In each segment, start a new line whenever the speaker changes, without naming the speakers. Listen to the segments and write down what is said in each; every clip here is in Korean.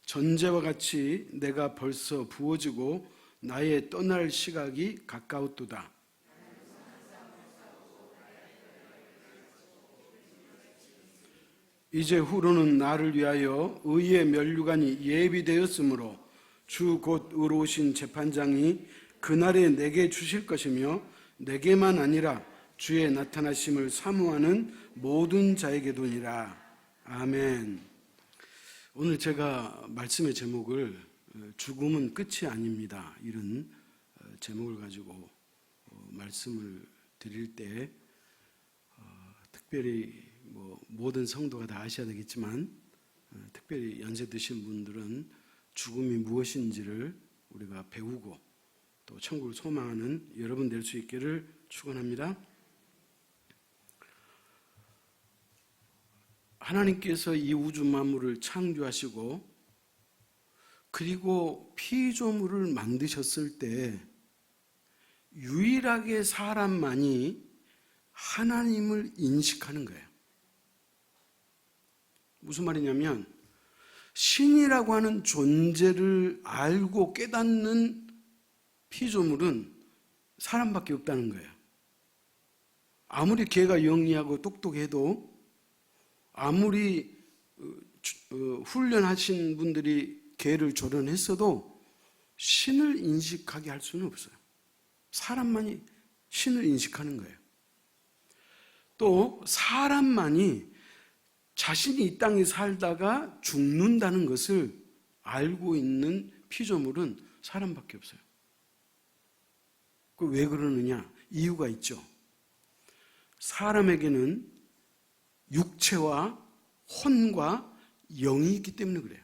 전제와 같이 내가 벌써 부어지고 나의 떠날 시각이 가까웠도다. 이제 후로는 나를 위하여 의의 면류관이 예비되었으므로 주 곧 의로우신 재판장이 그날에 내게 주실 것이며 내게만 아니라 주의 나타나심을 사모하는 모든 자에게도니라. 아멘. 오늘 제가 말씀의 제목을 죽음은 끝이 아닙니다, 이런 제목을 가지고 말씀을 드릴 때 특별히 모든 성도가 다 아셔야 되겠지만 특별히 연세 드신 분들은 죽음이 무엇인지를 우리가 배우고 또 천국을 소망하는 여러분 될 수 있기를 축원합니다. 하나님께서 이 우주 만물을 창조하시고 그리고 피조물을 만드셨을 때 유일하게 사람만이 하나님을 인식하는 거예요. 무슨 말이냐면 신이라고 하는 존재를 알고 깨닫는 피조물은 사람밖에 없다는 거예요. 아무리 걔가 영리하고 똑똑해도 아무리 훈련하신 분들이 걔를 조련했어도 신을 인식하게 할 수는 없어요. 사람만이 신을 인식하는 거예요. 또 사람만이 자신이 이 땅에 살다가 죽는다는 것을 알고 있는 피조물은 사람밖에 없어요. 그 왜 그러느냐? 이유가 있죠. 사람에게는 육체와 혼과 영이 있기 때문에 그래요.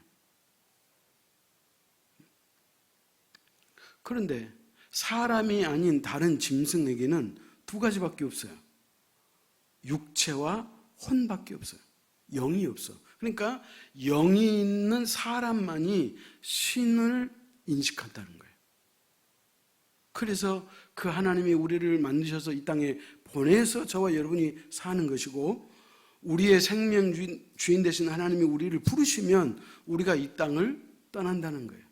그런데 사람이 아닌 다른 짐승에게는 두 가지밖에 없어요. 육체와 혼밖에 없어요. 영이 없어. 그러니까 영이 있는 사람만이 신을 인식한다는 거예요. 그래서 그 하나님이 우리를 만드셔서 이 땅에 보내서 저와 여러분이 사는 것이고 우리의 생명 주인 되신 하나님이 우리를 부르시면 우리가 이 땅을 떠난다는 거예요.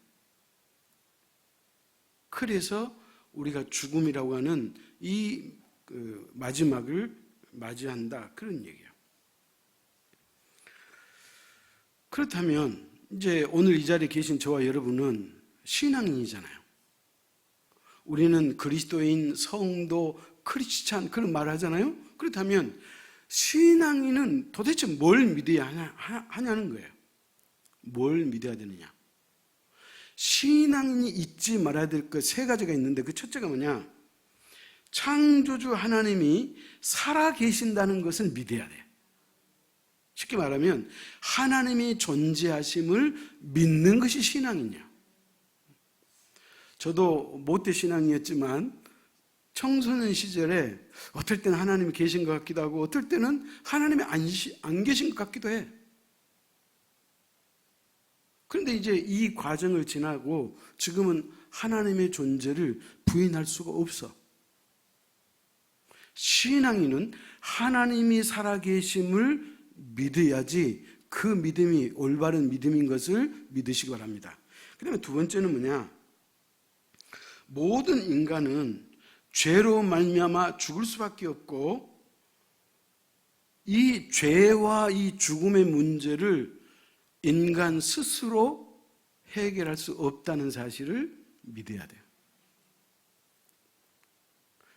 그래서 우리가 죽음이라고 하는 이 마지막을 맞이한다, 그런 얘기예요. 그렇다면 이제 오늘 이 자리에 계신 저와 여러분은 신앙인이잖아요. 우리는 그리스도인, 성도, 크리스찬 그런 말을 하잖아요. 그렇다면 신앙인은 도대체 뭘 믿어야 하냐는 거예요. 뭘 믿어야 되느냐? 신앙인이 잊지 말아야 될 것 세 가지가 있는데 그 첫째가 뭐냐? 창조주 하나님이 살아계신다는 것을 믿어야 돼요. 쉽게 말하면 하나님이 존재하심을 믿는 것이 신앙이냐. 저도 모태 신앙이었지만 청소년 시절에 어떨 때는 하나님이 계신 것 같기도 하고 어떨 때는 하나님이 안 계신 것 같기도 해. 그런데 이제 이 과정을 지나고 지금은 하나님의 존재를 부인할 수가 없어. 신앙인은 하나님이 살아계심을 믿어야지 그 믿음이 올바른 믿음인 것을 믿으시기 바랍니다. 그 다음에 두 번째는 뭐냐? 모든 인간은 죄로 말미암아 죽을 수밖에 없고 이 죄와 이 죽음의 문제를 인간 스스로 해결할 수 없다는 사실을 믿어야 돼요.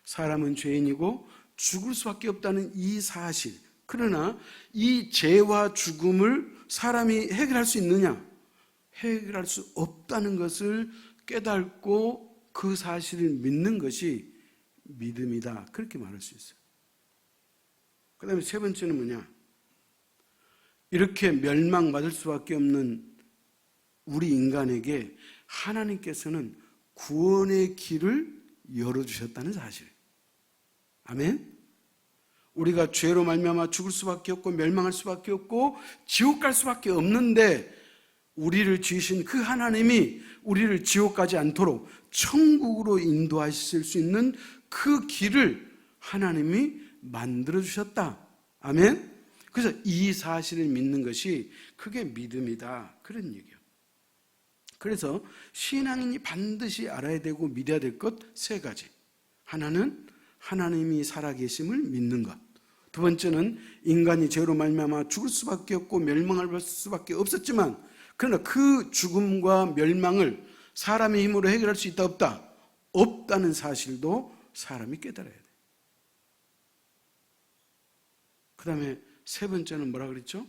사람은 죄인이고 죽을 수밖에 없다는 이 사실. 그러나 이 죄와 죽음을 사람이 해결할 수 있느냐? 해결할 수 없다는 것을 깨닫고 그 사실을 믿는 것이 믿음이다. 그렇게 말할 수 있어요. 그 다음에 세 번째는 뭐냐? 이렇게 멸망받을 수밖에 없는 우리 인간에게 하나님께서는 구원의 길을 열어주셨다는 사실. 아멘? 우리가 죄로 말미암아 죽을 수밖에 없고 멸망할 수밖에 없고 지옥 갈 수밖에 없는데 우리를 지으신 그 하나님이 우리를 지옥 가지 않도록 천국으로 인도하실 수 있는 그 길을 하나님이 만들어주셨다. 아멘? 그래서 이 사실을 믿는 것이 그게 믿음이다. 그런 얘기예요. 그래서 신앙인이 반드시 알아야 되고 믿어야 될 것 세 가지. 하나는 하나님이 살아계심을 믿는 것. 두 번째는 인간이 죄로 말미암아 죽을 수밖에 없고 멸망할 수밖에 없었지만 그러나 그 죽음과 멸망을 사람의 힘으로 해결할 수 있다 없다? 없다는 사실도 사람이 깨달아야 돼. 그 다음에 세 번째는 뭐라 그랬죠?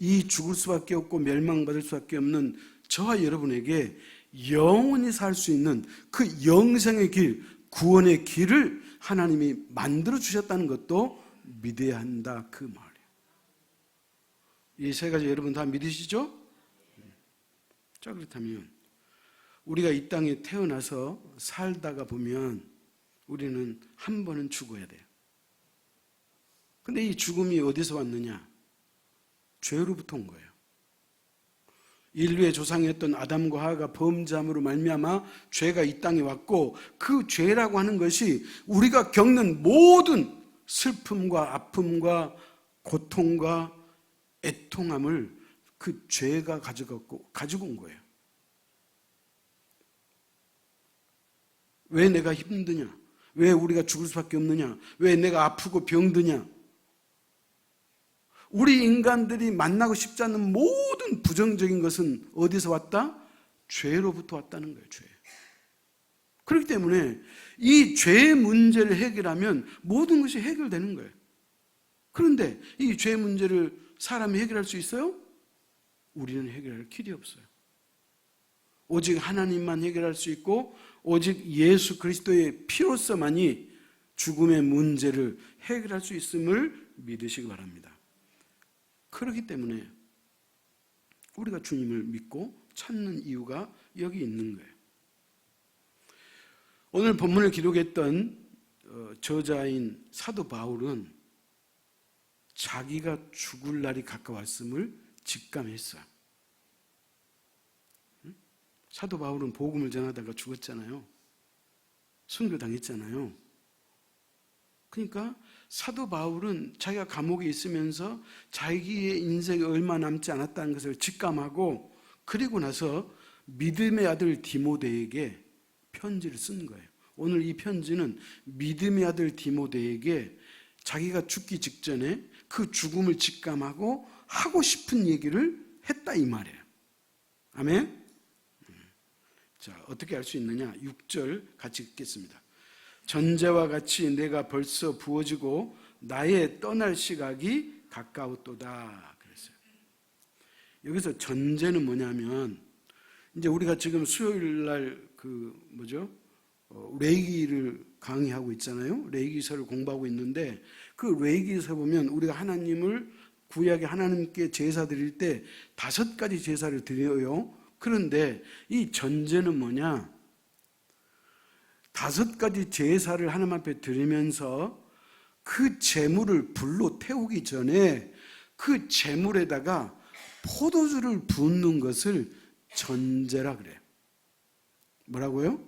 이 죽을 수밖에 없고 멸망받을 수밖에 없는 저와 여러분에게 영원히 살 수 있는 그 영생의 길, 구원의 길을 하나님이 만들어 주셨다는 것도 믿어야 한다, 그 말이에요. 이 세 가지 여러분 다 믿으시죠? 자, 그렇다면 우리가 이 땅에 태어나서 살다가 보면 우리는 한 번은 죽어야 돼요. 근데 이 죽음이 어디서 왔느냐? 죄로부터 온 거예요. 인류의 조상이었던 아담과 하와가 범죄함으로 말미암아 죄가 이 땅에 왔고 그 죄라고 하는 것이 우리가 겪는 모든 슬픔과 아픔과 고통과 애통함을 그 죄가 가지고 온 거예요. 왜 내가 힘드냐? 왜 우리가 죽을 수밖에 없느냐? 왜 내가 아프고 병드냐? 우리 인간들이 만나고 싶지 않는 모든 부정적인 것은 어디서 왔다? 죄로부터 왔다는 거예요, 죄. 그렇기 때문에 이 죄의 문제를 해결하면 모든 것이 해결되는 거예요. 그런데 이 죄 문제를 사람이 해결할 수 있어요? 우리는 해결할 길이 없어요. 오직 하나님만 해결할 수 있고 오직 예수 그리스도의 피로서만이 죽음의 문제를 해결할 수 있음을 믿으시기 바랍니다. 그렇기 때문에 우리가 주님을 믿고 찾는 이유가 여기 있는 거예요. 오늘 본문을 기록했던 저자인 사도 바울은 자기가 죽을 날이 가까웠음을 직감했어요. 사도 바울은 복음을 전하다가 죽었잖아요. 순교당했잖아요. 그러니까 사도 바울은 자기가 감옥에 있으면서 자기의 인생이 얼마 남지 않았다는 것을 직감하고 그리고 나서 믿음의 아들 디모데에게 편지를 쓴 거예요. 오늘 이 편지는 믿음의 아들 디모데에게 자기가 죽기 직전에 그 죽음을 직감하고 하고 싶은 얘기를 했다 이 말이에요. 아멘? 자, 어떻게 알 수 있느냐? 6절 같이 읽겠습니다. 전제와 같이 내가 벌써 부어지고 나의 떠날 시각이 가까웠도다 그랬어요. 여기서 전제는 뭐냐면 이제 우리가 지금 수요일 날 레위기를 강의하고 있잖아요. 레위기서를 공부하고 있는데 그 레위기서 보면 우리가 하나님을 구약의 하나님께 제사 드릴 때 5가지 제사를 드려요. 그런데 이 전제는 뭐냐? 5가지 제사를 하나님 앞에 드리면서 그 제물을 불로 태우기 전에 그 제물에다가 포도주를 붓는 것을 전제라 그래요. 뭐라고요?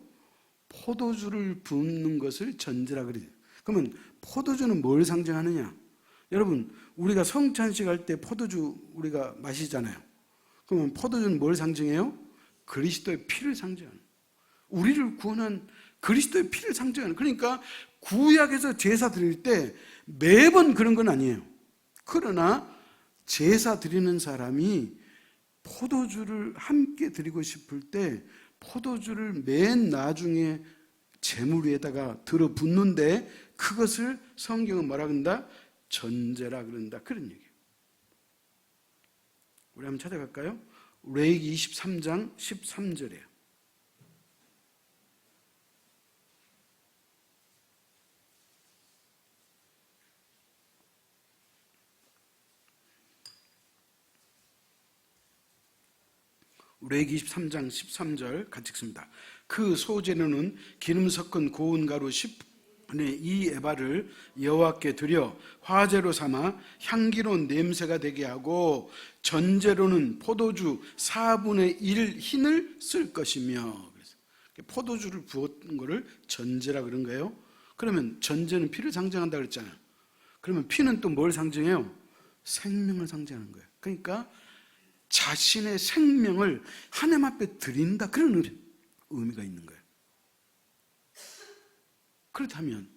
포도주를 붓는 것을 전제라 그래요. 그러면 포도주는 뭘 상징하느냐? 여러분, 우리가 성찬식 할 때 포도주 우리가 마시잖아요. 그러면 포도주는 뭘 상징해요? 그리스도의 피를 상징하는, 우리를 구원한 그리스도의 피를 상징하는. 그러니까 구약에서 제사 드릴 때 매번 그런 건 아니에요. 그러나 제사 드리는 사람이 포도주를 함께 드리고 싶을 때 포도주를 맨 나중에 제물 위에다가 들어 붓는데 그것을 성경은 뭐라 그런다? 전제라 그런다. 그런 얘기예요. 우리 한번 찾아갈까요? 레위기 23장 13절이에요. 레위기 23장 13절 같이 읽습니다. 그 소재료는 기름 섞은 고운 가루 10분의 2 에바를 여호와께 드려 화제로 삼아 향기로운 냄새가 되게 하고 전제로는 포도주 4분의 1 흰을 쓸 것이며, 포도주를 부었던 거를 전제라 그런 거예요. 그러면 전제는 피를 상징한다 그랬잖아요. 그러면 피는 또 뭘 상징해요? 생명을 상징하는 거예요. 그러니까 자신의 생명을 하나님 앞에 드린다, 그런 의미가 있는 거예요. 그렇다면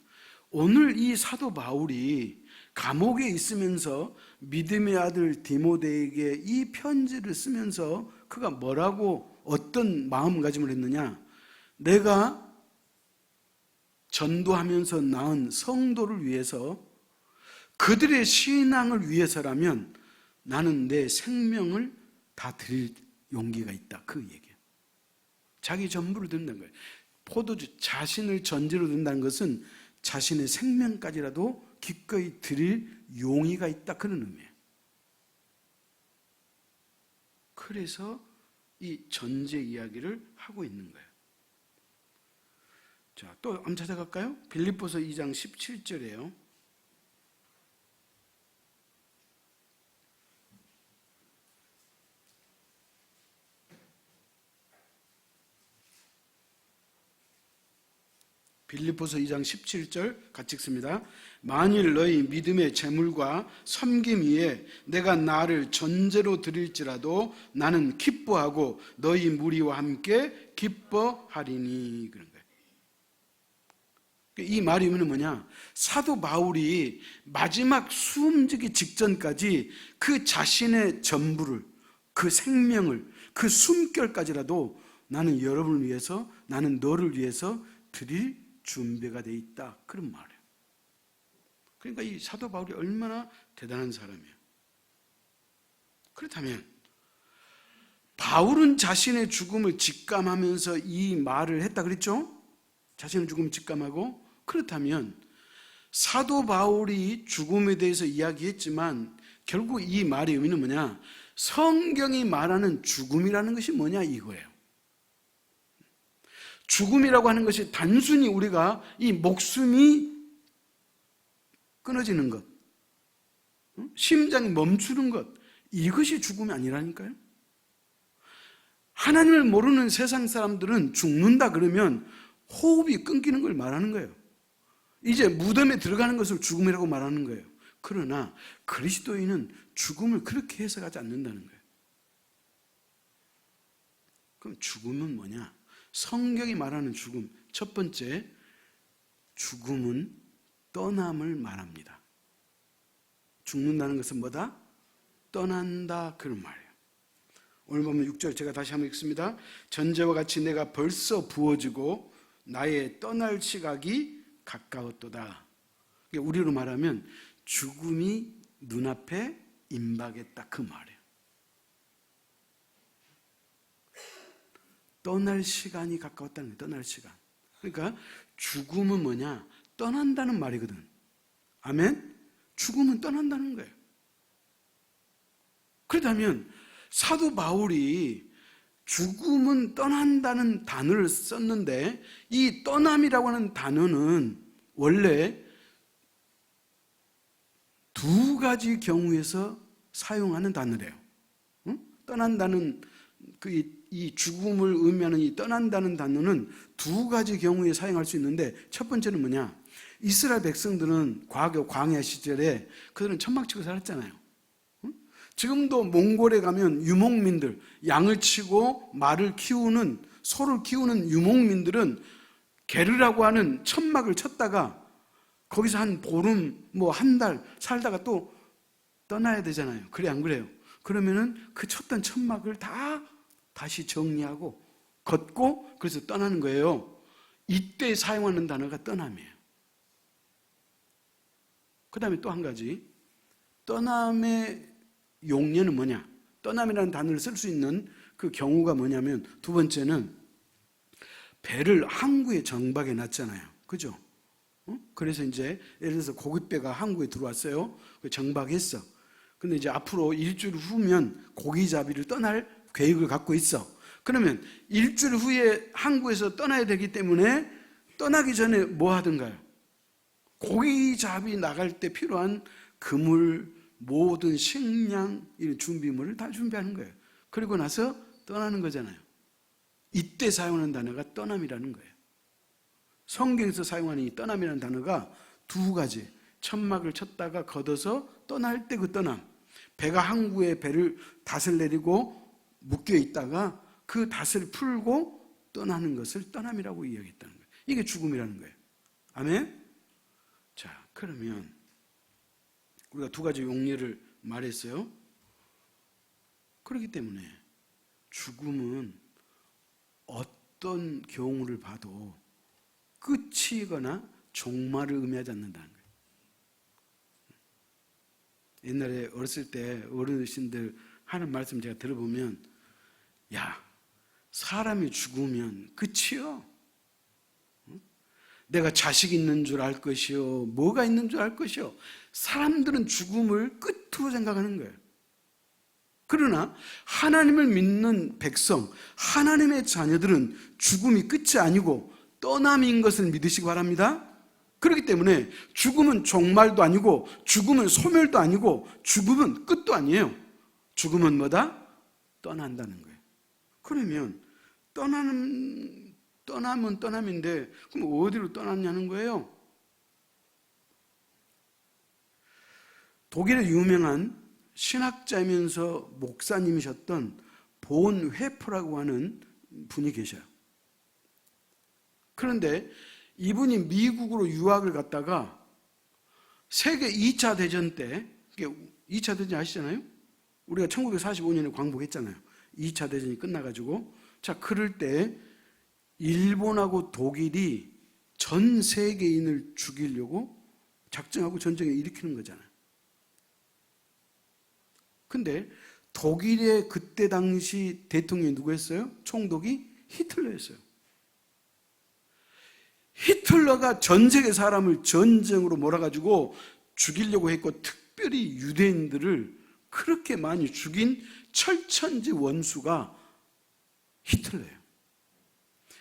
오늘 이 사도 바울이 감옥에 있으면서 믿음의 아들 디모데에게 이 편지를 쓰면서 그가 뭐라고 어떤 마음가짐을 했느냐? 내가 전도하면서 낳은 성도를 위해서, 그들의 신앙을 위해서라면 나는 내 생명을 다 드릴 용기가 있다, 그 얘기예요. 자기 전부를 든다는 거예요. 포도주 자신을 전제로 든다는 것은 자신의 생명까지라도 기꺼이 드릴 용의가 있다, 그런 의미예요. 그래서 이 전제 이야기를 하고 있는 거예요. 자, 또 한번 찾아갈까요? 빌립보서 2장 17절이에요. 빌립보서 2장 17절 같이 읽습니다. 만일 너희 믿음의 재물과 섬김 위에 내가 나를 전제로 드릴지라도 나는 기뻐하고 너희 무리와 함께 기뻐하리니, 그런 거예요. 이 말이 뭐냐? 사도 바울이 마지막 숨지기 직전까지 그 자신의 전부를, 그 생명을, 그 숨결까지라도 나는 여러분을 위해서, 나는 너를 위해서 드릴 준비가 돼 있다, 그런 말이에요. 그러니까 이 사도 바울이 얼마나 대단한 사람이에요. 그렇다면 바울은 자신의 죽음을 직감하면서 이 말을 했다 그랬죠? 자신의 죽음을 직감하고. 그렇다면 사도 바울이 죽음에 대해서 이야기했지만 결국 이 말의 의미는 뭐냐? 성경이 말하는 죽음이라는 것이 뭐냐, 이거예요. 죽음이라고 하는 것이 단순히 우리가 이 목숨이 끊어지는 것, 심장이 멈추는 것, 이것이 죽음이 아니라니까요. 하나님을 모르는 세상 사람들은 죽는다 그러면 호흡이 끊기는 걸 말하는 거예요. 이제 무덤에 들어가는 것을 죽음이라고 말하는 거예요. 그러나 그리스도인은 죽음을 그렇게 해석하지 않는다는 거예요. 그럼 죽음은 뭐냐? 성경이 말하는 죽음, 첫 번째, 죽음은 떠남을 말합니다. 죽는다는 것은 뭐다? 떠난다, 그런 말이에요. 오늘 보면 6절 제가 다시 한번 읽습니다. 전제와 같이 내가 벌써 부어지고 나의 떠날 시각이 가까웠도다. 우리로 말하면 죽음이 눈앞에 임박했다, 그 말이에요. 떠날 시간이 가까웠다는 거예요. 떠날 시간. 그러니까 죽음은 뭐냐? 떠난다는 말이거든. 아멘? 죽음은 떠난다는 거예요. 그렇다면 사도 바울이 죽음은 떠난다는 단어를 썼는데, 이 떠남이라고 하는 단어는 원래 두 가지 경우에서 사용하는 단어래요. 떠난다는 이 죽음을 의미하는 이 떠난다는 단어는 두 가지 경우에 사용할 수 있는데, 첫 번째는 뭐냐? 이스라엘 백성들은 과거 광야 시절에 그들은 천막 치고 살았잖아요. 지금도 몽골에 가면 유목민들, 양을 치고 말을 키우는, 소를 키우는 유목민들은 게르라고 하는 천막을 쳤다가 거기서 한 보름, 한 달 살다가 또 떠나야 되잖아요. 그래, 안 그래요? 그러면은 그 쳤던 천막을 다시 정리하고 걷고 그래서 떠나는 거예요. 이때 사용하는 단어가 떠남이에요. 그 다음에 또 한 가지, 떠남의 용례는 뭐냐? 떠남이라는 단어를 쓸 수 있는 그 경우가 뭐냐면, 두 번째는 배를 항구에 정박해 놨잖아요. 그죠? 그래서 이제 예를 들어서 고깃배가 항구에 들어왔어요. 정박했어. 근데 이제 앞으로 일주일 후면 고기잡이를 떠날 계획을 갖고 있어. 그러면 일주일 후에 항구에서 떠나야 되기 때문에 떠나기 전에 뭐 하던가요? 고기잡이 나갈 때 필요한 그물, 모든 식량, 이런 준비물을 다 준비하는 거예요. 그리고 나서 떠나는 거잖아요. 이때 사용하는 단어가 떠남이라는 거예요. 성경에서 사용하는 이 떠남이라는 단어가 두 가지, 천막을 쳤다가 걷어서 떠날 때 그 떠남, 배가 항구에 배를 닷을 내리고 묶여 있다가 그 닷을 풀고 떠나는 것을 떠남이라고 이야기했다는 거예요. 이게 죽음이라는 거예요. 아멘? 자, 그러면 우리가 두 가지 용례를 말했어요. 그렇기 때문에 죽음은 어떤 경우를 봐도 끝이거나 종말을 의미하지 않는다는 거예요. 옛날에 어렸을 때 어르신들 하는 말씀 제가 들어보면, 야, 사람이 죽으면 끝이요. 내가 자식 있는 줄 알 것이요, 뭐가 있는 줄 알 것이요. 사람들은 죽음을 끝으로 생각하는 거예요. 그러나 하나님을 믿는 백성, 하나님의 자녀들은 죽음이 끝이 아니고 떠남인 것을 믿으시기 바랍니다. 그렇기 때문에 죽음은 종말도 아니고 죽음은 소멸도 아니고 죽음은 끝도 아니에요. 죽음은 뭐다? 떠난다는 거예요. 그러면 떠남은 떠남인데 그럼 어디로 떠났냐는 거예요. 독일의 유명한 신학자이면서 목사님이셨던 본 회프라고 하는 분이 계셔요. 그런데 이분이 미국으로 유학을 갔다가 세계 2차 대전 때, 2차 대전 아시잖아요? 우리가 1945년에 광복했잖아요. 2차 대전이 끝나가지고. 자, 그럴 때 일본하고 독일이 전 세계인을 죽이려고 작정하고 전쟁을 일으키는 거잖아요. 근데 독일의 그때 당시 대통령이 누구였어요? 총독이 히틀러였어요. 히틀러가 전 세계 사람을 전쟁으로 몰아가지고 죽이려고 했고, 특별히 유대인들을 그렇게 많이 죽인 철천지 원수가 히틀러예요.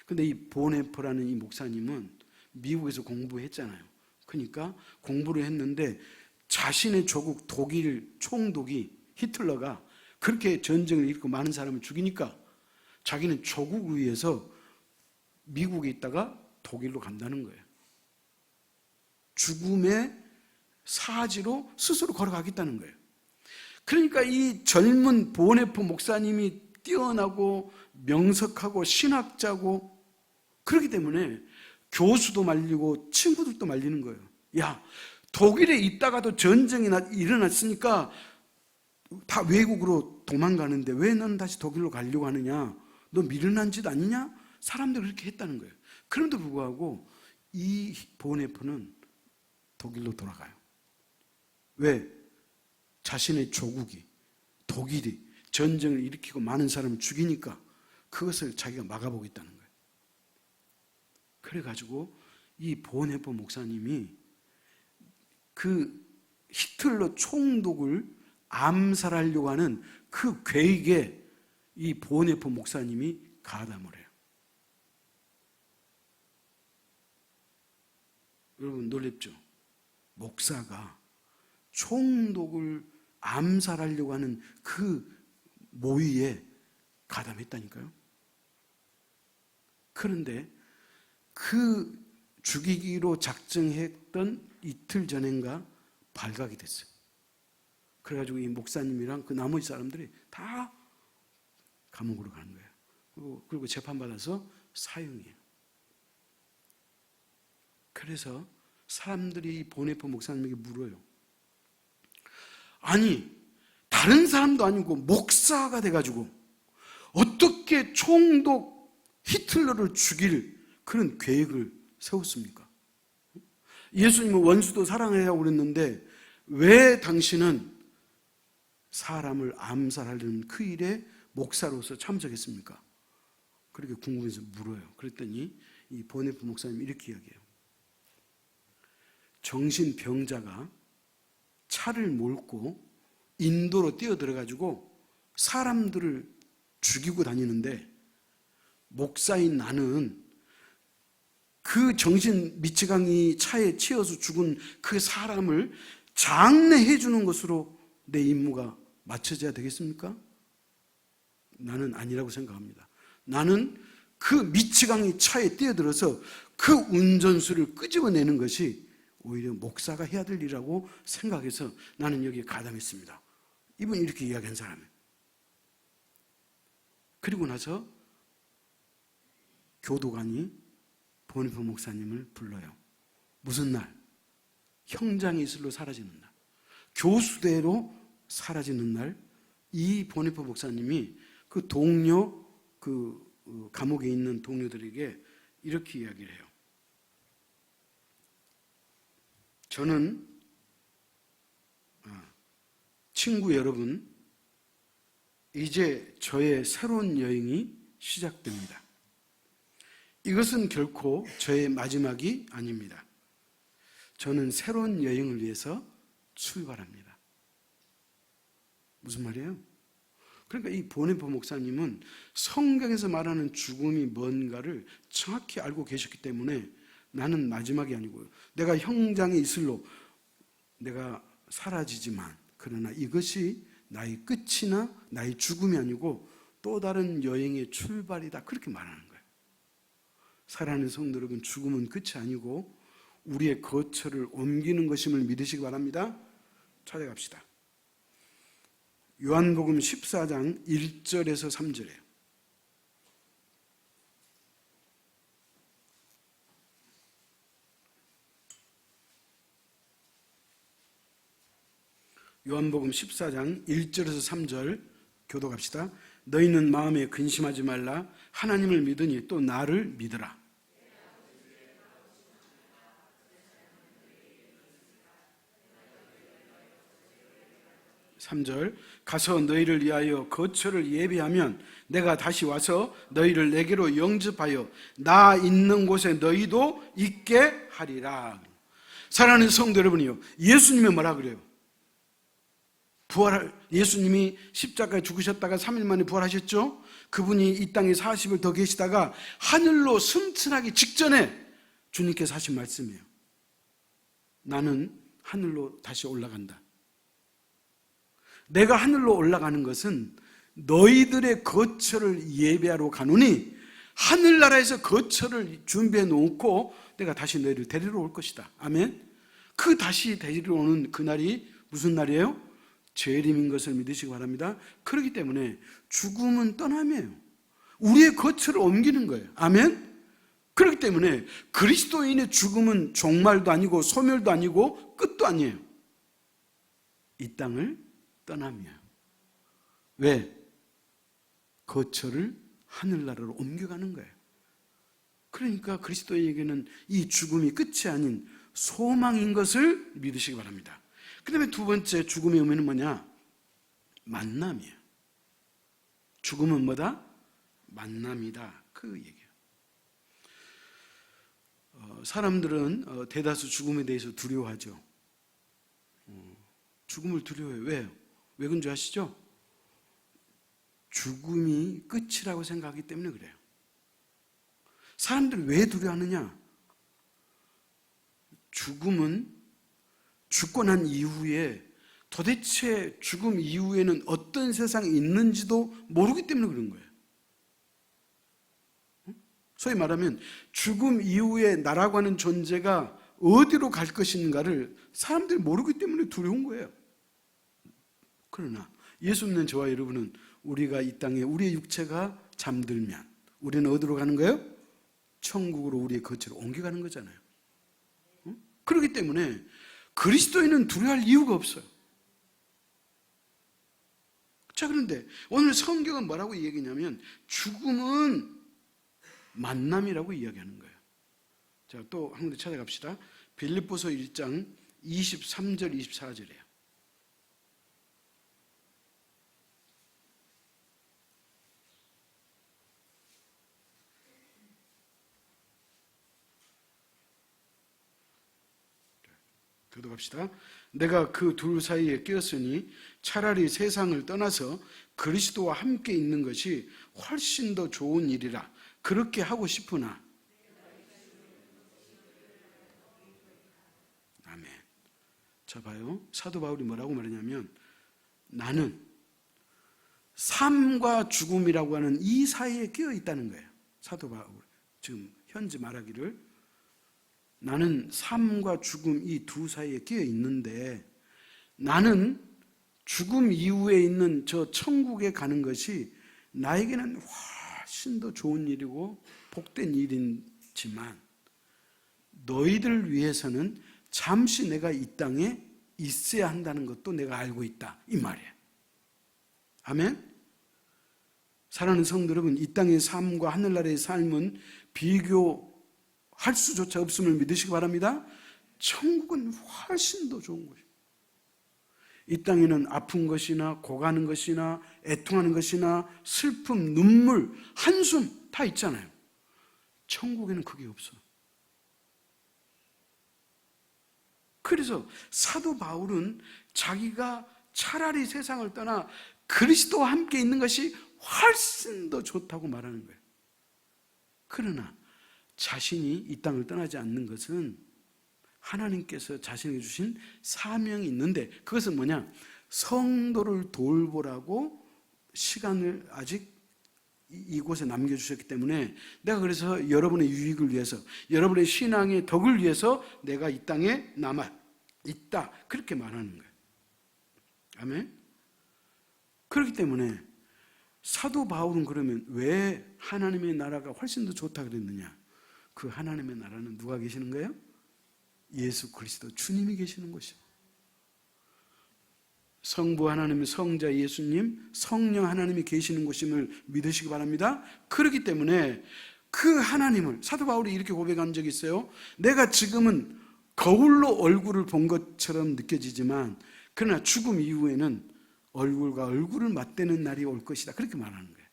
근데 이 보네퍼라는 이 목사님은 미국에서 공부했잖아요. 그러니까 공부를 했는데 자신의 조국 독일 총독이 히틀러가 그렇게 전쟁을 일으키고 많은 사람을 죽이니까 자기는 조국을 위해서 미국에 있다가 독일로 간다는 거예요. 죽음의 사지로 스스로 걸어가겠다는 거예요. 그러니까 이 젊은 보네퍼 목사님이 뛰어나고 명석하고 신학자고 그렇기 때문에 교수도 말리고 친구들도 말리는 거예요. 야, 독일에 있다가도 전쟁이 일어났으니까 다 외국으로 도망가는데 왜 너는 다시 독일로 가려고 하느냐? 너 미련한 짓 아니냐? 사람들이 그렇게 했다는 거예요. 그럼에도 불구하고 이 보네퍼는 독일로 돌아가요. 왜? 자신의 조국이, 독일이 전쟁을 일으키고 많은 사람을 죽이니까 그것을 자기가 막아보겠다는 거예요. 그래가지고 이 보네퍼 목사님이 그 히틀러 총독을 암살하려고 하는 그 계획에 이 보네퍼 목사님이 가담을 해요. 여러분 놀랍죠? 목사가 총독을 암살하려고 하는 그 모의에 가담했다니까요. 그런데 그 죽이기로 작정했던 이틀 전인가 발각이 됐어요. 그래가지고 이 목사님이랑 그 나머지 사람들이 다 감옥으로 가는 거예요. 그리고 재판받아서 사형이에요. 그래서 사람들이 보네퍼 목사님에게 물어요. 아니, 다른 사람도 아니고 목사가 돼가지고 어떻게 총독 히틀러를 죽일 그런 계획을 세웠습니까? 예수님은 원수도 사랑해야 그랬는데 왜 당신은 사람을 암살하려는 그 일에 목사로서 참석했습니까? 그렇게 궁금해서 물어요. 그랬더니 이 보네퍼 목사님이 이렇게 이야기해요. 정신병자가 차를 몰고 인도로 뛰어들어가지고 사람들을 죽이고 다니는데 목사인 나는 그 정신 미치광이 차에 치여서 죽은 그 사람을 장례해 주는 것으로 내 임무가 맞춰져야 되겠습니까? 나는 아니라고 생각합니다. 나는 그 미치광이 차에 뛰어들어서 그 운전수를 끄집어내는 것이 오히려 목사가 해야 될 일이라고 생각해서 나는 여기에 가담했습니다. 이분이 이렇게 이야기한 사람이에요. 그리고 나서 교도관이 보니파 목사님을 불러요. 무슨 날? 형장의 이슬로 사라지는 날. 교수대로 사라지는 날, 이 보니파 목사님이 그 동료, 감옥에 있는 동료들에게 이렇게 이야기를 해요. 저는, 친구 여러분, 이제 저의 새로운 여행이 시작됩니다. 이것은 결코 저의 마지막이 아닙니다. 저는 새로운 여행을 위해서 출발합니다. 무슨 말이에요? 그러니까 이 보니파 목사님은 성경에서 말하는 죽음이 뭔가를 정확히 알고 계셨기 때문에 나는 마지막이 아니고요. 내가 형장의 이슬로 내가 사라지지만 그러나 이것이 나의 끝이나 나의 죽음이 아니고 또 다른 여행의 출발이다. 그렇게 말하는 거예요. 사랑하는 성도 여러분, 죽음은 끝이 아니고 우리의 거처를 옮기는 것임을 믿으시기 바랍니다. 찾아갑시다. 요한복음 14장 1절에서 3절이에요. 요한복음 14장 1절에서 3절 교독합시다. 너희는 마음에 근심하지 말라. 하나님을 믿으니 또 나를 믿으라. 3절 가서 너희를 위하여 거처를 예비하면 내가 다시 와서 너희를 내게로 영접하여 나 있는 곳에 너희도 있게 하리라. 사랑하는 성도 여러분이요, 예수님이 뭐라 그래요? 예수님이 십자가에 죽으셨다가 3일 만에 부활하셨죠? 그분이 이 땅에 40일 더 계시다가 하늘로 승천하기 직전에 주님께서 하신 말씀이에요. 나는 하늘로 다시 올라간다. 내가 하늘로 올라가는 것은 너희들의 거처를 예배하러 가노니 하늘나라에서 거처를 준비해 놓고 내가 다시 너희를 데리러 올 것이다. 아멘. 그 다시 데리러 오는 그날이 무슨 날이에요? 재림인 것을 믿으시기 바랍니다. 그렇기 때문에 죽음은 떠남이에요. 우리의 거처를 옮기는 거예요. 아멘. 그렇기 때문에 그리스도인의 죽음은 종말도 아니고 소멸도 아니고 끝도 아니에요. 이 땅을 떠남이에요. 왜? 거처를 하늘나라로 옮겨가는 거예요. 그러니까 그리스도인에게는 이 죽음이 끝이 아닌 소망인 것을 믿으시기 바랍니다. 그 다음에 두 번째 죽음의 의미는 뭐냐? 만남이에요. 죽음은 뭐다? 만남이다. 그 얘기예요. 사람들은 대다수 죽음에 대해서 두려워하죠. 죽음을 두려워해요. 왜요? 왜 그런지 아시죠? 죽음이 끝이라고 생각하기 때문에 그래요. 사람들이 왜 두려워하느냐? 죽음은 죽고 난 이후에 도대체 죽음 이후에는 어떤 세상이 있는지도 모르기 때문에 그런 거예요. 소위 말하면 죽음 이후에 나라고 하는 존재가 어디로 갈 것인가를 사람들이 모르기 때문에 두려운 거예요. 그러나 예수 믿는 저와 여러분은 우리가 이 땅에 우리의 육체가 잠들면 우리는 어디로 가는 거예요? 천국으로 우리의 거처로 옮겨가는 거잖아요. 그렇기 때문에 그리스도인은 두려워할 이유가 없어요. 자, 그런데 오늘 성경은 뭐라고 얘기냐면 죽음은 만남이라고 이야기하는 거예요. 자, 또 한 군데 찾아갑시다. 빌립보서 1장 23절 24절이에요. 교독합시다. 내가 그 둘 사이에 끼었으니 차라리 세상을 떠나서 그리스도와 함께 있는 것이 훨씬 더 좋은 일이라 그렇게 하고 싶으나. 아멘. 자, 봐요. 사도 바울이 뭐라고 말하냐면 나는 삶과 죽음이라고 하는 이 사이에 끼어 있다는 거예요. 사도 바울 지금 현재 말하기를 나는 삶과 죽음 이 두 사이에 끼어 있는데 나는 죽음 이후에 있는 저 천국에 가는 것이 나에게는 훨씬 더 좋은 일이고 복된 일이지만 너희들을 위해서는 잠시 내가 이 땅에 있어야 한다는 것도 내가 알고 있다, 이 말이에요. 아멘? 사랑하는 성도 여러분, 이 땅의 삶과 하늘나라의 삶은 비교할 수조차 없음을 믿으시기 바랍니다. 천국은 훨씬 더 좋은 것입니다. 이 땅에는 아픈 것이나 고가는 것이나 애통하는 것이나 슬픔, 눈물, 한숨 다 있잖아요. 천국에는 그게 없어. 그래서 사도 바울은 자기가 차라리 세상을 떠나 그리스도와 함께 있는 것이 훨씬 더 좋다고 말하는 거예요. 그러나 자신이 이 땅을 떠나지 않는 것은 하나님께서 자신에게 주신 사명이 있는데, 그것은 뭐냐? 성도를 돌보라고 시간을 아직 이곳에 남겨주셨기 때문에 내가 그래서 여러분의 유익을 위해서, 여러분의 신앙의 덕을 위해서 내가 이 땅에 남아 있다, 그렇게 말하는 거예요. 아멘? 그렇기 때문에 사도 바울은 그러면 왜 하나님의 나라가 훨씬 더 좋다 그랬느냐? 그 하나님의 나라는 누가 계시는 거예요? 예수 그리스도 주님이 계시는 것이요. 성부 하나님, 성자 예수님, 성령 하나님이 계시는 것임을 믿으시기 바랍니다. 그렇기 때문에 그 하나님을, 사도 바울이 이렇게 고백한 적이 있어요. 내가 지금은 거울로 얼굴을 본 것처럼 느껴지지만 그러나 죽음 이후에는 얼굴과 얼굴을 맞대는 날이 올 것이다, 그렇게 말하는 거예요.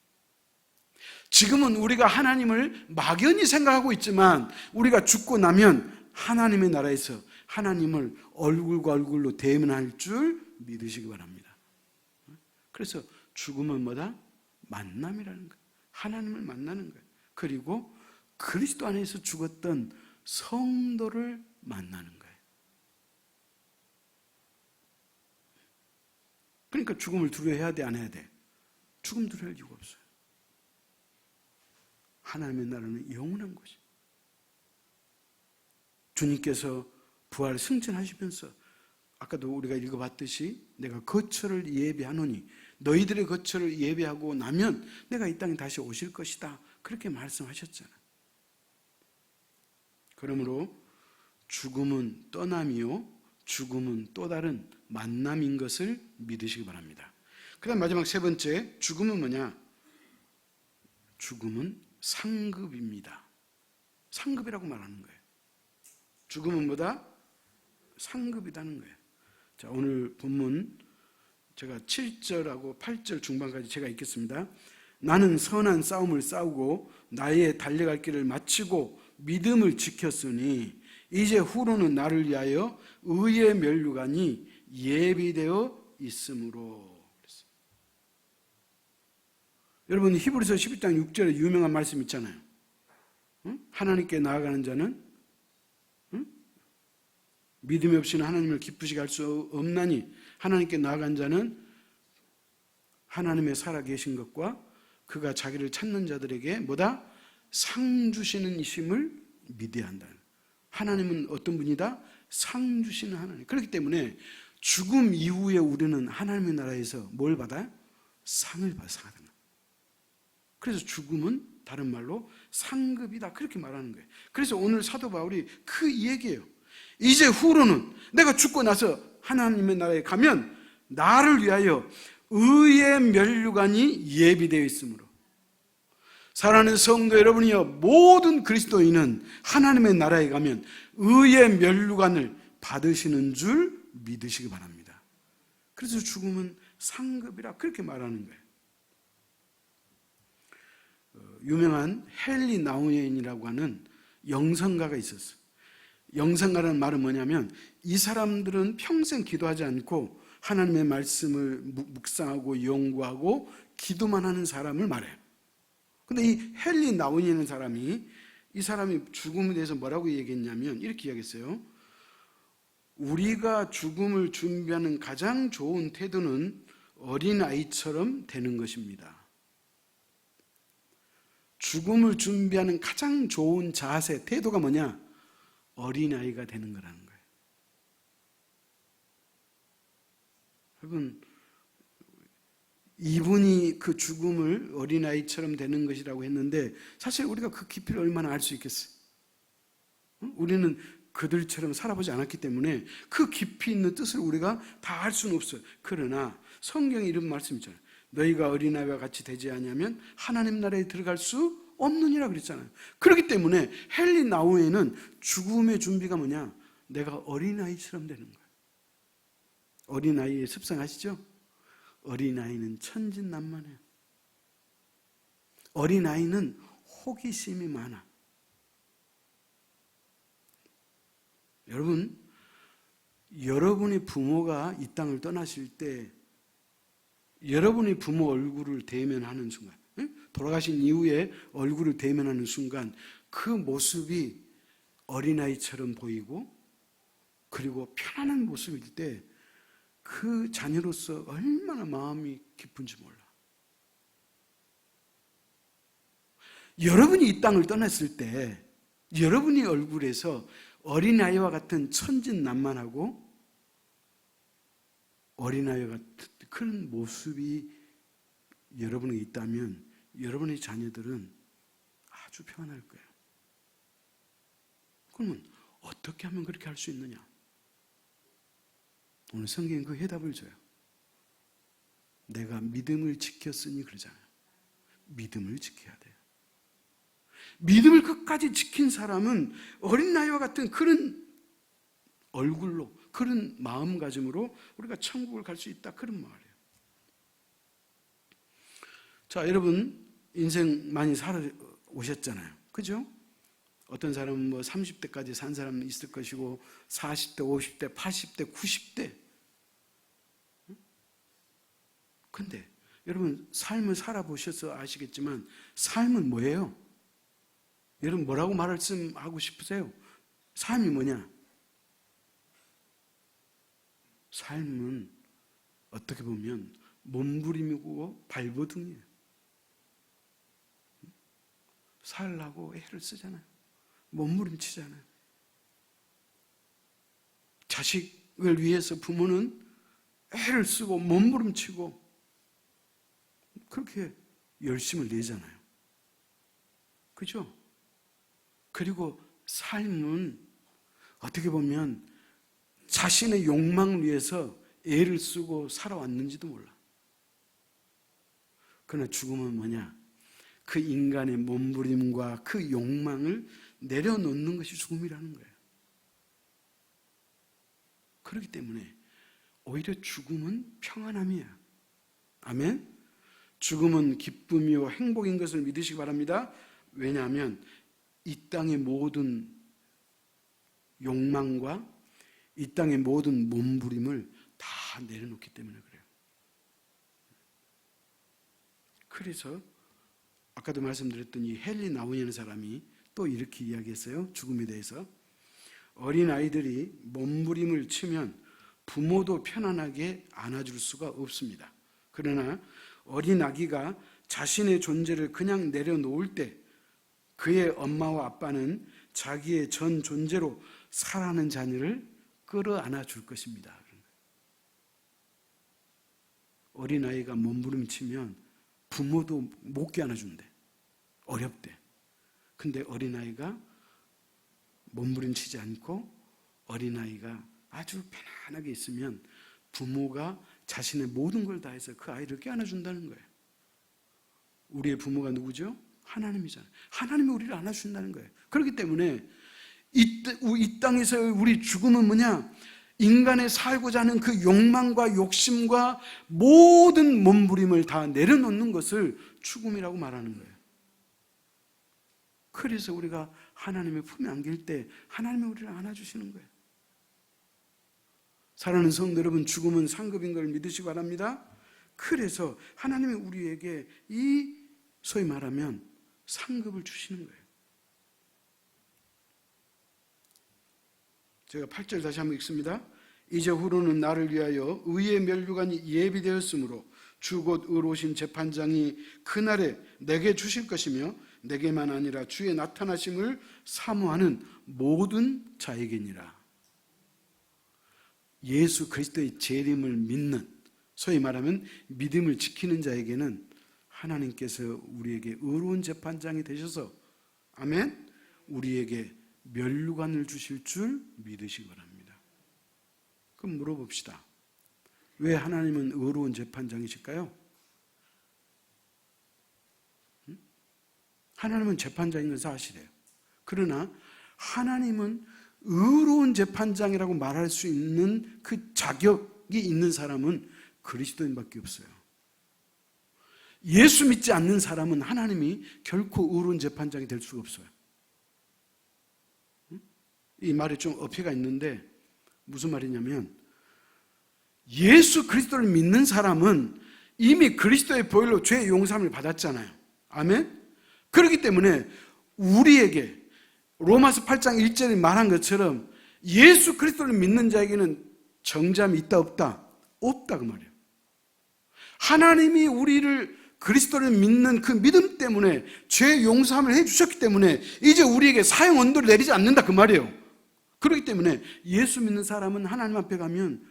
지금은 우리가 하나님을 막연히 생각하고 있지만 우리가 죽고 나면 하나님의 나라에서 하나님을 얼굴과 얼굴로 대면할 줄 믿으시기 바랍니다. 그래서 죽음은 뭐다? 만남이라는 거예요. 하나님을 만나는 거예요. 그리고 그리스도 안에서 죽었던 성도를 만나는 거예요. 그러니까 죽음을 두려워해야 돼, 안 해야 돼? 죽음 두려워할 이유가 없어요. 하나님의 나라는 영원한 것이에요. 주님께서 부활 승천하시면서 아까도 우리가 읽어봤듯이 내가 거처를 예비하노니 너희들의 거처를 예비하고 나면 내가 이 땅에 다시 오실 것이다, 그렇게 말씀하셨잖아요. 그러므로 죽음은 떠남이요 죽음은 또 다른 만남인 것을 믿으시기 바랍니다. 그 다음 마지막 세 번째, 죽음은 뭐냐? 죽음은 상급입니다. 상급이라고 말하는 거예요. 죽음은 뭐다? 상급이라는 거예요. 자, 오늘 본문 제가 7절하고 8절 중반까지 제가 읽겠습니다. 나는 선한 싸움을 싸우고 나의 달려갈 길을 마치고 믿음을 지켰으니 이제 후로는 나를 위하여 의의 면류관이 예비되어 있으므로. 여러분, 히브리서 11장 6절에 유명한 말씀 있잖아요. 하나님께 나아가는 자는 믿음이 없이는 하나님을 기쁘시게 할 수 없나니 하나님께 나아간 자는 하나님의 살아계신 것과 그가 자기를 찾는 자들에게 뭐다? 상 주시는 이심을 믿어야 한다. 하나님은 어떤 분이다? 상 주시는 하나님. 그렇기 때문에 죽음 이후에 우리는 하나님의 나라에서 뭘 받아요? 상을 받아요. 그래서 죽음은 다른 말로 상급이다, 그렇게 말하는 거예요. 그래서 오늘 사도 바울이 그 얘기예요. 이제 후로는 내가 죽고 나서 하나님의 나라에 가면 나를 위하여 의의 면류관이 예비되어 있으므로. 사랑하는 성도 여러분이여, 모든 그리스도인은 하나님의 나라에 가면 의의 면류관을 받으시는 줄 믿으시기 바랍니다. 그래서 죽음은 상급이라 그렇게 말하는 거예요. 유명한 헨리 나우엔이라고 하는 영성가가 있었어요. 영성가라는 말은 뭐냐면 이 사람들은 평생 기도하지 않고 하나님의 말씀을 묵상하고 연구하고 기도만 하는 사람을 말해요. 근데 이 헨리 나우엔이라는 사람이, 이 사람이 죽음에 대해서 뭐라고 얘기했냐면 이렇게 이야기했어요. 우리가 죽음을 준비하는 가장 좋은 태도는 어린아이처럼 되는 것입니다. 죽음을 준비하는 가장 좋은 자세, 태도가 뭐냐? 어린아이가 되는 거라는 거예요. 여러분, 이분이 그 죽음을 어린아이처럼 되는 것이라고 했는데 사실 우리가 그 깊이를 얼마나 알 수 있겠어요? 우리는 그들처럼 살아보지 않았기 때문에 그 깊이 있는 뜻을 우리가 다 알 수는 없어요. 그러나 성경에 이런 말씀 있잖아요. 너희가 어린아이와 같이 되지 않으면 하나님 나라에 들어갈 수 없느니라 그랬잖아요. 그렇기 때문에 헬리 나우에는 죽음의 준비가 뭐냐? 내가 어린아이처럼 되는 거예요. 어린아이의 습성 아시죠? 어린아이는 천진난만해요. 어린아이는 호기심이 많아. 여러분, 여러분의 부모가 이 땅을 떠나실 때 여러분의 부모 얼굴을 대면하는 순간, 돌아가신 이후에 얼굴을 대면하는 순간 그 모습이 어린아이처럼 보이고 그리고 편안한 모습일 때 그 자녀로서 얼마나 마음이 기쁜지 몰라. 여러분이 이 땅을 떠났을 때 여러분의 얼굴에서 어린아이와 같은 천진난만하고 어린아이와 같은 그런 모습이 여러분에게 있다면 여러분의 자녀들은 아주 평안할 거예요. 그러면 어떻게 하면 그렇게 할 수 있느냐? 오늘 성경은 그 해답을 줘요. 내가 믿음을 지켰으니 그러잖아요. 믿음을 지켜야 돼요. 믿음을 끝까지 지킨 사람은 어린아이와 같은 그런 얼굴로, 그런 마음가짐으로 우리가 천국을 갈 수 있다, 그런 말이에요. 자, 여러분 인생 많이 살아오셨잖아요. 그죠? 어떤 사람은 뭐 30대까지 산 사람은 있을 것이고 40대, 50대, 80대, 90대. 근데 여러분 삶을 살아보셔서 아시겠지만 삶은 뭐예요? 여러분 뭐라고 말씀하고 싶으세요? 삶이 뭐냐? 삶은 어떻게 보면 몸부림이고 발버둥이에요. 살라고 애를 쓰잖아요. 몸부림치잖아요. 자식을 위해서 부모는 애를 쓰고 몸부림치고 그렇게 열심을 내잖아요. 그죠? 그리고 삶은 어떻게 보면 자신의 욕망을 위해서 애를 쓰고 살아왔는지도 몰라. 그러나 죽음은 뭐냐? 그 인간의 몸부림과 그 욕망을 내려놓는 것이 죽음이라는 거예요. 그렇기 때문에 오히려 죽음은 평안함이야. 아멘? 죽음은 기쁨이요 행복인 것을 믿으시기 바랍니다. 왜냐하면 이 땅의 모든 욕망과 이 땅의 모든 몸부림을 다 내려놓기 때문에 그래요. 그래서 아까도 말씀드렸던 이 헨리 나우이라는 사람이 또 이렇게 이야기했어요. 죽음에 대해서. 어린아이들이 몸부림을 치면 부모도 편안하게 안아줄 수가 없습니다. 그러나 어린아기가 자신의 존재를 그냥 내려놓을 때 그의 엄마와 아빠는 자기의 전 존재로 살아가는 자녀를 끌어안아 줄 것입니다. 어린아이가 몸부림치면 부모도 못 껴안아준대. 어렵대. 근데 어린아이가 몸부림치지 않고 어린아이가 아주 편안하게 있으면 부모가 자신의 모든 걸 다해서 그 아이를 껴안아준다는 거예요. 우리의 부모가 누구죠? 하나님이잖아요. 하나님이 우리를 안아준다는 거예요. 그렇기 때문에 이 땅에서 우리 죽음은 뭐냐? 인간의 살고자 하는 그 욕망과 욕심과 모든 몸부림을 다 내려놓는 것을 죽음이라고 말하는 거예요. 그래서 우리가 하나님의 품에 안길 때 하나님이 우리를 안아주시는 거예요. 사랑하는 성도 여러분, 죽음은 상급인 걸 믿으시기 바랍니다. 그래서 하나님이 우리에게 이 소위 말하면 상급을 주시는 거예요. 제가 8절 다시 한번 읽습니다. 이제 후로는 나를 위하여 의의 면류관이 예비되었으므로 주 곧 의로우신 재판장이 그날에 내게 주실 것이며 내게만 아니라 주의 나타나심을 사모하는 모든 자에게니라. 예수 그리스도의 재림을 믿는 소위 말하면 믿음을 지키는 자에게는 하나님께서 우리에게 의로운 재판장이 되셔서 아멘, 우리에게 면류관을 주실 줄 믿으시기 바랍니다. 그럼 물어봅시다. 왜 하나님은 의로운 재판장이실까요? 하나님은 재판장인 건 사실이에요. 그러나 하나님은 의로운 재판장이라고 말할 수 있는 그 자격이 있는 사람은 그리스도인밖에 없어요. 예수 믿지 않는 사람은 하나님이 결코 의로운 재판장이 될 수가 없어요. 이 말에 좀 어폐가 있는데 무슨 말이냐면, 예수 그리스도를 믿는 사람은 이미 그리스도의 보혈로 죄의 용서함을 받았잖아요. 아멘? 그렇기 때문에 우리에게 로마서 8장 1절에 말한 것처럼 예수 그리스도를 믿는 자에게는 정죄함이 있다 없다? 없다 그 말이에요. 하나님이 우리를 그리스도를 믿는 그 믿음 때문에 죄 용서함을 해주셨기 때문에 이제 우리에게 사형 언도를 내리지 않는다 그 말이에요. 그렇기 때문에 예수 믿는 사람은 하나님 앞에 가면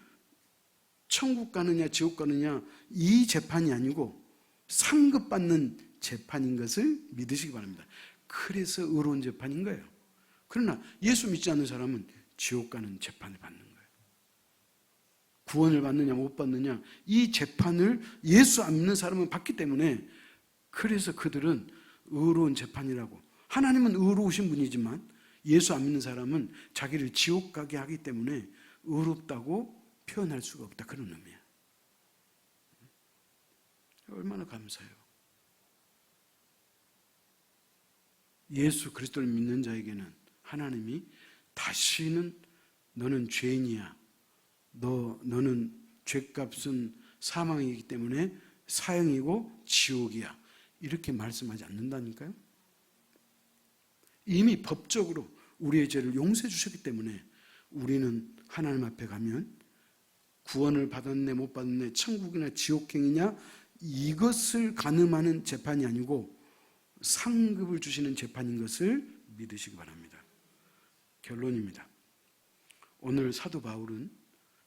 천국 가느냐 지옥 가느냐 이 재판이 아니고 상급받는 재판인 것을 믿으시기 바랍니다. 그래서 의로운 재판인 거예요. 그러나 예수 믿지 않는 사람은 지옥 가는 재판을 받는 거예요. 구원을 받느냐 못 받느냐 이 재판을 예수 안 믿는 사람은 받기 때문에, 그래서 그들은 의로운 재판이라고, 하나님은 의로우신 분이지만 예수 안 믿는 사람은 자기를 지옥 가게 하기 때문에 의롭다고 표현할 수가 없다, 그런 의미야. 얼마나 감사해요. 예수 그리스도를 믿는 자에게는 하나님이 다시는 너는 죄인이야, 너는 죄값은 사망이기 때문에 사형이고 지옥이야, 이렇게 말씀하지 않는다니까요. 이미 법적으로 우리의 죄를 용서해 주셨기 때문에 우리는 하나님 앞에 가면 구원을 받았네 못 받았네, 천국이나 지옥행이냐 이것을 가늠하는 재판이 아니고 상급을 주시는 재판인 것을 믿으시기 바랍니다. 결론입니다. 오늘 사도 바울은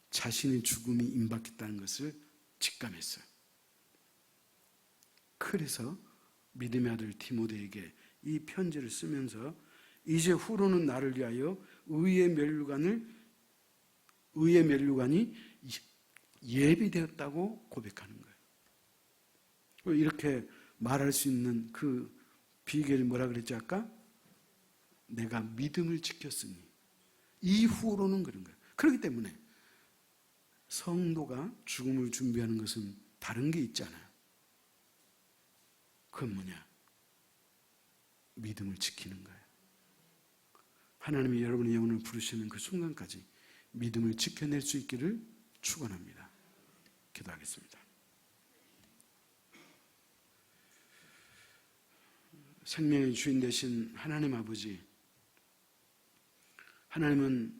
자신의 죽음이 임박했다는 것을 직감했어요. 그래서 믿음의 아들 디모데에게 이 편지를 쓰면서 이제 후로는 나를 위하여 의의 면류관이 예비되었다고 고백하는 거예요. 이렇게 말할 수 있는 그 비결이 뭐라 그랬지 아까? 내가 믿음을 지켰으니. 이후로는 그런 거예요. 그렇기 때문에 성도가 죽음을 준비하는 것은 다른 게 있잖아요. 그건 뭐냐? 믿음을 지키는 거예요. 하나님이 여러분의 영혼을 부르시는 그 순간까지 믿음을 지켜낼 수 있기를 축원합니다. 기도하겠습니다. 생명의 주인 되신 하나님 아버지, 하나님은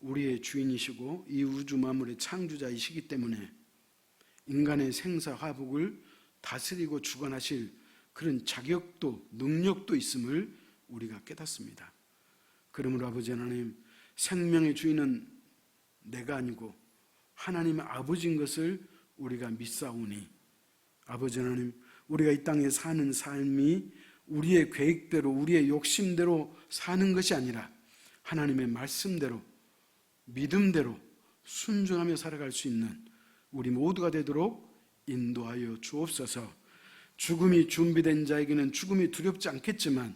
우리의 주인이시고 이 우주 만물의 창조자이시기 때문에 인간의 생사화복을 다스리고 주관하실 그런 자격도 능력도 있음을 우리가 깨닫습니다. 그러므로 아버지 하나님, 생명의 주인은 내가 아니고 하나님의 아버지인 것을 우리가 믿사오니, 아버지 하나님, 우리가 이 땅에 사는 삶이 우리의 계획대로 우리의 욕심대로 사는 것이 아니라 하나님의 말씀대로 믿음대로 순종하며 살아갈 수 있는 우리 모두가 되도록 인도하여 주옵소서. 죽음이 준비된 자에게는 죽음이 두렵지 않겠지만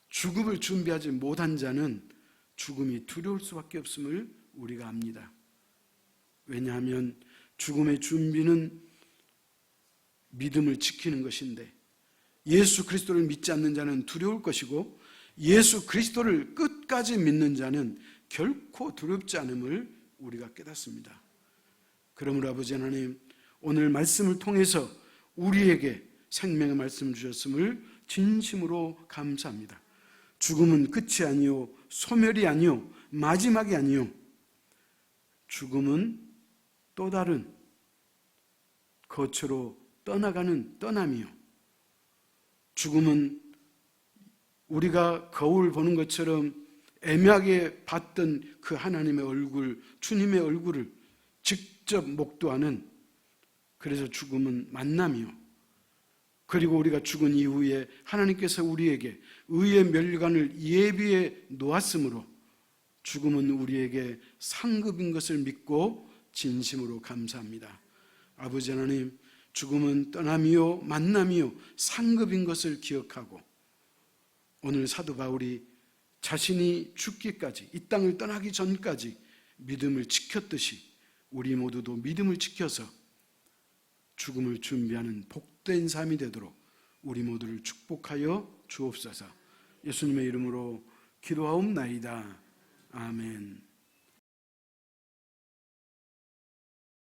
죽음을 준비하지 못한 자는 죽음이 두려울 수밖에 없음을 우리가 압니다. 왜냐하면 죽음의 준비는 믿음을 지키는 것인데 예수 그리스도를 믿지 않는 자는 두려울 것이고 예수 그리스도를 끝까지 믿는 자는 결코 두렵지 않음을 우리가 깨닫습니다. 그러므로 아버지 하나님, 오늘 말씀을 통해서 우리에게 생명의 말씀을 주셨음을 진심으로 감사합니다. 죽음은 끝이 아니요 소멸이 아니요 마지막이 아니요, 죽음은 또 다른 거처로 떠나가는 떠남이요, 죽음은 우리가 거울 보는 것처럼 애매하게 봤던 그 하나님의 얼굴, 주님의 얼굴을 직접 목도하는 그래서 죽음은 만남이요. 그리고 우리가 죽은 이후에 하나님께서 우리에게 의의 멸관을 예비해 놓았으므로 죽음은 우리에게 상급인 것을 믿고 진심으로 감사합니다. 아버지 하나님, 죽음은 떠남이요 만남이요 상급인 것을 기억하고 오늘 사도 바울이 자신이 죽기까지, 이 땅을 떠나기 전까지 믿음을 지켰듯이 우리 모두도 믿음을 지켜서 죽음을 준비하는 복된 삶이 되도록 우리 모두를 축복하여 주옵소서. 예수님의 이름으로 기도하옵나이다. 아멘.